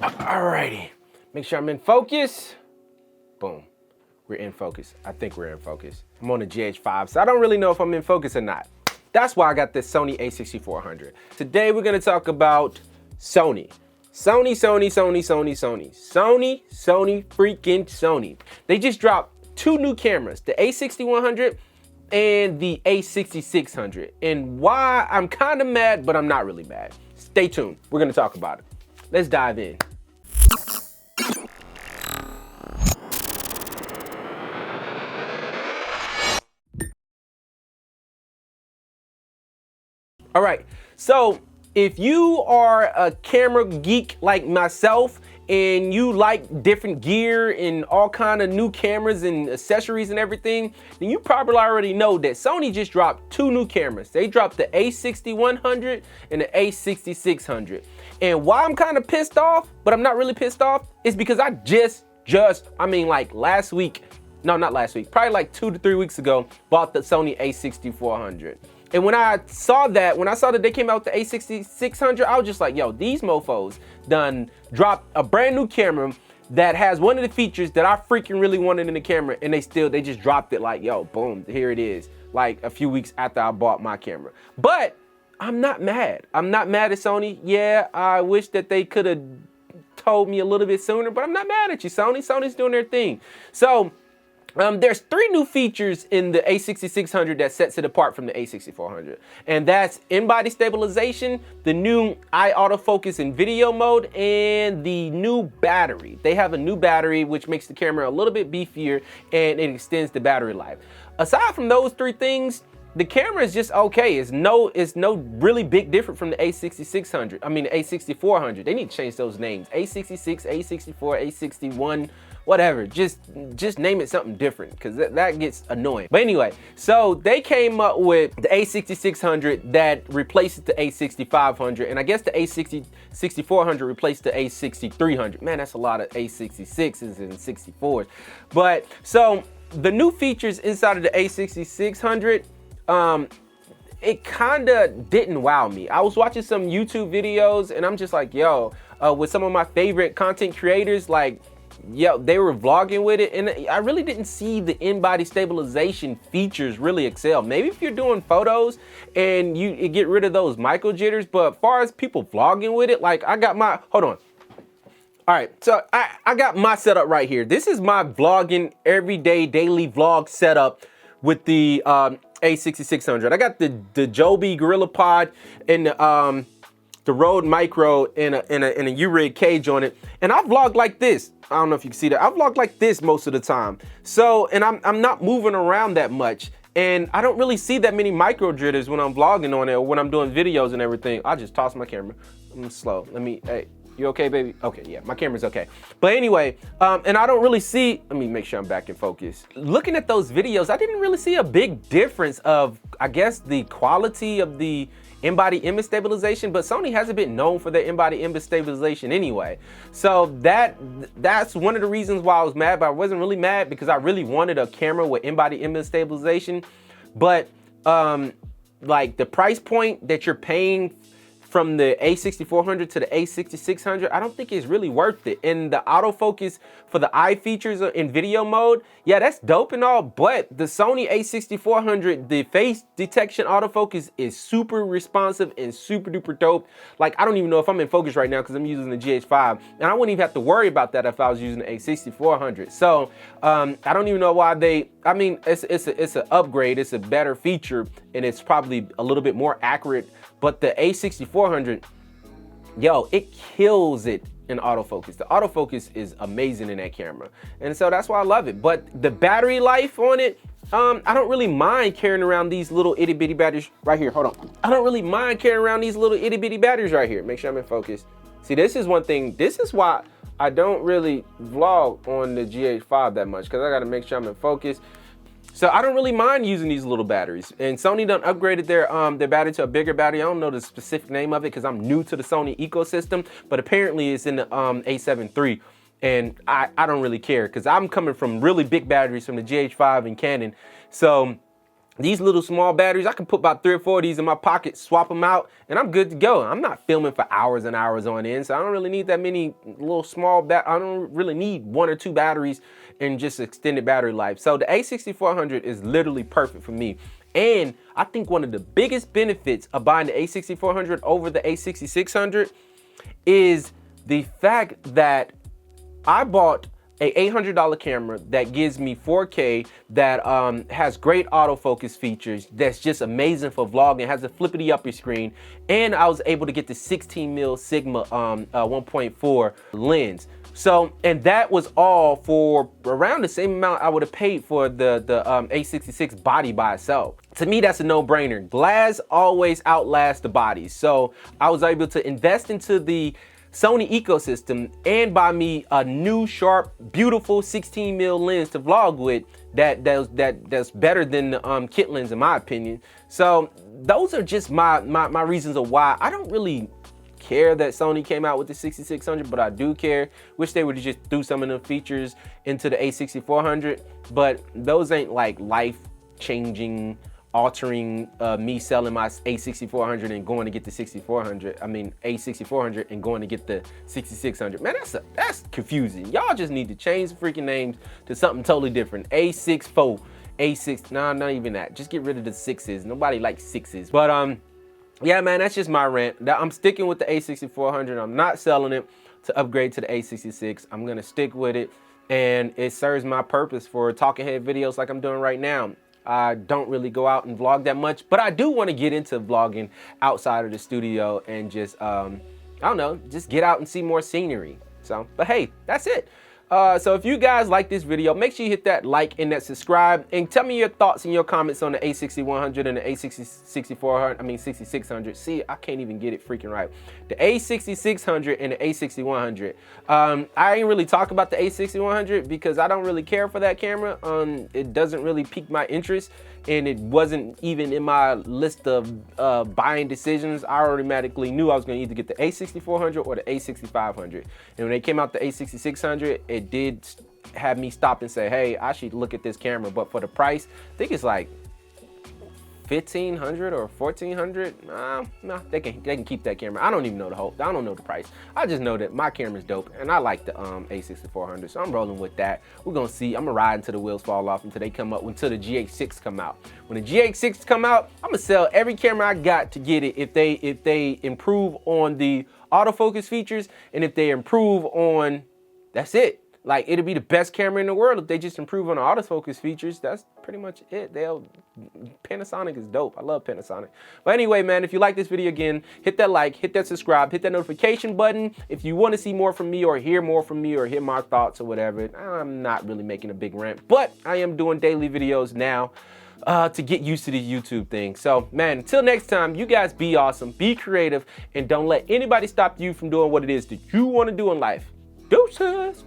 Alrighty, make sure I'm in focus. Boom, we're in focus. I think we're in focus. I'm on the GH5, so I don't really know if I'm in focus or not. That's why I got this Sony A6400. Today we're gonna talk about Sony. Sony freaking Sony. They just dropped two new cameras, the A6100 and the A6600. And why I'm kind of mad, but I'm not really mad. Stay tuned, we're gonna talk about it. Let's dive in. All right, so if you are a camera geek like myself and you like different gear and all kind of new cameras and accessories and everything, then you probably already know that Sony just dropped two new cameras. They dropped the A6100 and the A6600. And why I'm kind of pissed off, but I'm not really pissed off, is because I like last week, no, not last week, probably like 2 to 3 weeks ago, bought the Sony A6400. And when I saw that they came out with the A6600, I was just like, yo, these mofos done dropped a brand new camera that has one of the features that I freaking really wanted in the camera, and they just dropped it like, yo, boom, here it is, like a few weeks after I bought my camera. But I'm not mad. I'm not mad at Sony. Yeah, I wish that they could have told me a little bit sooner, but I'm not mad at you, Sony. Sony's doing their thing. So, there's 3 new features in the A6600 that sets it apart from the A6400. And that's in-body stabilization, the new eye autofocus in video mode, and the new battery. They have a new battery which makes the camera a little bit beefier and it extends the battery life. Aside from those 3 things, the camera is just okay. It's no really big different from the A6600. I mean, the A6400. They need to change those names. A66, A64, A61, whatever. Just name it something different, because that gets annoying. But anyway, so they came up with the A6600 that replaces the A6500, and I guess the A6400 replaced the A6300. Man, that's a lot of A66s and 64s. But so the new features inside of the A6600, it kinda didn't wow me. I was watching some YouTube videos and I'm just like, yo, with some of my favorite content creators, like, yo, they were vlogging with it, and I really didn't see the in-body stabilization features really excel. Maybe if you're doing photos and you get rid of those micro jitters, but as far as people vlogging with it, like I got my, hold on. All right, so I got my setup right here. This is my vlogging, everyday, daily vlog setup with the A6600. I got the Joby Gorilla Pod and the Rode Micro in a U-rig cage on it, and I vlog like this. I don't know if you can see that. I vlog like this most of the time. So, and I'm not moving around that much, and I don't really see that many micro jitters when I'm vlogging on it or when I'm doing videos and everything. I just toss my camera. I'm slow. Hey. You okay, baby? Okay, yeah, my camera's okay. But anyway, and I don't really see, let me make sure I'm back in focus. Looking at those videos, I didn't really see a big difference of, I guess, the quality of the in-body image stabilization, but Sony hasn't been known for their in-body image stabilization anyway. So that's one of the reasons why I was mad, but I wasn't really mad because I really wanted a camera with in-body image stabilization. But like the price point that you're paying from the A6400 to the A6600, I don't think it's really worth it. And the autofocus for the eye features in video mode, yeah, that's dope and all, but the Sony A6400, the face detection autofocus is super responsive and super duper dope. Like, I don't even know if I'm in focus right now because I'm using the GH5, and I wouldn't even have to worry about that if I was using the A6400. So I don't even know why it's an upgrade, it's a better feature, and it's probably a little bit more accurate. But the A6400, yo, it kills it in autofocus. The autofocus is amazing in that camera. And so that's why I love it. But the battery life on it, I don't really mind carrying around these little itty bitty batteries right here. Hold on. I don't really mind carrying around these little itty bitty batteries right here. Make sure I'm in focus. See, this is one thing. This is why I don't really vlog on the GH5 that much, because I got to make sure I'm in focus. So I don't really mind using ththese little batteries. And Sony done upgraded their battery to a bigger battery. I don't know the specific name of it because I'm new to the Sony ecosystem, but apparently it's in the A7 III. And I don't really care because I'm coming from really big batteries from the GH5 and Canon. So These little small batteries, I can put about 3 or 4 of these in my pocket, swap them out, and I'm good to go. I'm not filming for hours and hours on end, so I don't really need that many little small I don't really need 1 or 2 batteries and just extended battery life. So the A6400 is literally perfect for me. And I think one of the biggest benefits of buying the A6400 over the A6600 is the fact that I bought a $800 camera that gives me 4K, that has great autofocus features, that's just amazing for vlogging, has a flippity up your screen, and I was able to get the 16mm Sigma 1.4 lens. So, and that was all for around the same amount I would have paid for the A66 body by itself. To me, that's a no-brainer. Glass always outlasts the body. So I was able to invest into the Sony ecosystem and buy me a new, sharp, beautiful 16mm lens to vlog with that's better than the kit lens in my opinion. So those are just my reasons of why I don't really care that Sony came out with the 6600, but I do care. Wish they would just do some of the features into the A6400, but those ain't like life-changing, altering me selling my A6400 and going to get the 6400. I mean A6400 and going to get the 6600. Man, that's confusing. Y'all just need to change the freaking names to something totally different. A64, A6. Nah, not even that. Just get rid of the 6s. Nobody likes 6s. But yeah, man, that's just my rant. I'm sticking with the A6400. I'm not selling it to upgrade to the A66. I'm gonna stick with it, and it serves my purpose for talking head videos like I'm doing right now. I don't really go out and vlog that much, but I do want to get into vlogging outside of the studio and just, I don't know, just get out and see more scenery. So, but hey, that's it. So if you guys like this video, make sure you hit that like and that subscribe, and tell me your thoughts and your comments on the A6100 and the A6400, I mean 6600. See, I can't even get it freaking right. The A6600 and the A6100. I ain't really talk about the A6100 because I don't really care for that camera. It doesn't really pique my interest, and it wasn't even in my list of buying decisions. I automatically knew I was going to either get the A6400 or the A6500. And when they came out the A6600, it did have me stop and say, hey, I should look at this camera. But for the price, I think it's like $1,500 or $1,400. No, they can keep that camera. I don't even know I don't know the price. I just know that my camera's dope, and I like the A6400, so I'm rolling with that. We're gonna see. I'm gonna ride until the wheels fall off, until they come up, until the GH6 come out. When the GH6 come out, I'm gonna sell every camera I got to get it if they improve on the autofocus features, and if they improve on, that's it. Like, it'll be the best camera in the world if they just improve on the autofocus features. That's pretty much it. Panasonic is dope. I love Panasonic. But anyway, man, if you like this video, again, hit that like, hit that subscribe, hit that notification button. If you want to see more from me or hear more from me or hear my thoughts or whatever, I'm not really making a big rant, but I am doing daily videos now to get used to the YouTube thing. So, man, until next time, you guys be awesome, be creative, and don't let anybody stop you from doing what it is that you want to do in life. Deuces!